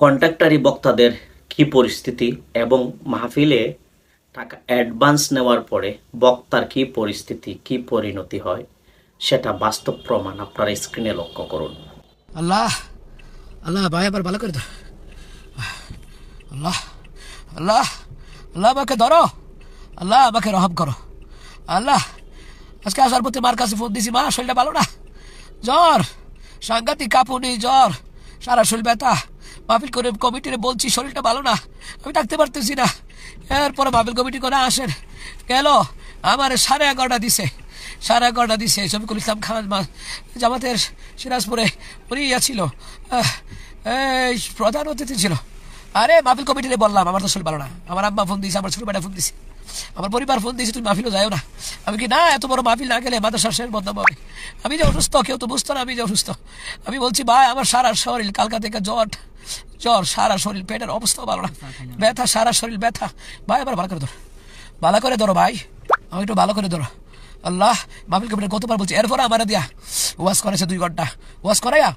কন্ট্রাক্টরি বক্তাদের কি পরিস্থিতি এবং মাহফিলে টাকা অ্যাডভান্স নেওয়ার পরে বক্তার কি পরিস্থিতি, কি পরিণতি হয়, সেটা বাস্তব প্রমাণ আপনারা স্ক্রিনে লক্ষ্য করুন। আল্লাহ আল্লাহ ভাই আবার ভালো করে দাও। আল্লাহ আল্লাহ আল্লাহ আমাকে ধরো, আল্লাহ আমাকে রহম করো। আল্লাহ আজকে আসার পথে মার কাছে ফোন দিছি, মা শরীরটা ভালো না, জ্বর, সাংঘাতিক কাঁপুনি, জ্বর, সারা শরীর ব্যথা। মাহফিল করে কমিটিরে বলছি শরীরটা ভালো না, আমি থাকতে পারতেছি না। এরপরে মাহফিল কমিটি করে আসেন, গেল আমার 11:30 দিছে, 11:30 দিছে। শফিকুল ইসলাম খান জামাতের সিরাজপুরে উনি ছিল, এই প্রধান অতিথি ছিল। আরে মাহফিল কমিটিরে বললাম আমার তো শরীর ভালো না, আমার আম্মা ফোন দিয়েছে, আমার ছোট বেটা ফোন দিছে, আমার পরিবার ফোন দিয়েছে, তুমি মাহফিলও যাও না। আমি কি না, এত বড় মাহফিল না গেলে মাদ্রাসার শেষ বদনাম হবে। আমি যে অসুস্থ কেউ তো বুঝতো না আমি যে অসুস্থ। আমি বলছি ভাই আমার সারা শরীর কালকা থেকে জ্বর, জ্বর সারা শরীর, পেটের অবস্থা ভালো না, ব্যথা, সারা শরীর ব্যথা। ভাই আবার ভালো করে ধরো, ভালো করে ধরো ভাই, আমি একটু ভালো করে ধরো। আল্লাহ মাহফিল কমিটির কতবার বলছি, এরপরে আমার দিয়া ওয়াজ করেছে 2 ঘন্টা, ওয়াজ করাইয়া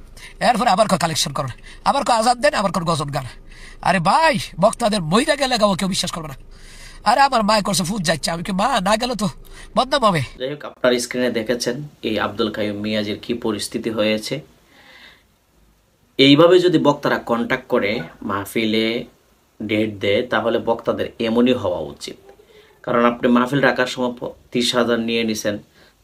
এরপরে আবার কালেকশন করেন, আবার আজাদ দেন, আবার গজল গান। আরে ভাই বক্তাদের মহিলা গেলে গাও কেউ বিশ্বাস করবে না। আরে আমার মা করছে ফুট যাচ্ছে, আমি কি মা না গেলে তো বদনাম হবে। যাই হোক, আপনার স্ক্রিনে দেখেছেন এই আব্দুল কাইয়ুম মিয়াজির কি পরিস্থিতি হয়েছে। এইভাবে যদি বক্তারা কন্ট্যাক্ট করে মাহফিলে ডেট দেয় তাহলে বক্তাদের এমনই হওয়া উচিত। কারণ আপনি মাহফিল রাখার সময় 30,000 নিয়ে নিছেন,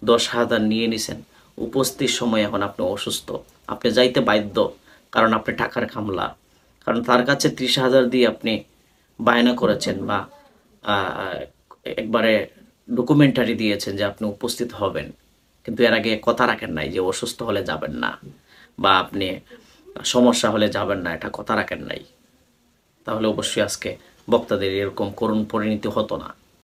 10,000 নিয়ে নিছেন, উপস্থিতির সময় এখন আপনি অসুস্থ, আপনি যাইতে বাধ্য, কারণ আপনি টাকার খামলা। কারণ তার কাছে 30,000 দিয়ে আপনি বায়না করেছেন বা একবারে ডকুমেন্টারি দিয়েছেন যে আপনি উপস্থিত হবেন, কিন্তু এর আগে কথা রাখেন নাই যে অসুস্থ হলে যাবেন না বা আপনি সমস্যা হলে যাবেন না, এটা কথা রাখেন নাই, তাহলে অবশ্যই আজকে বক্তাদের এরকম করুণ পরিণতি হতো না।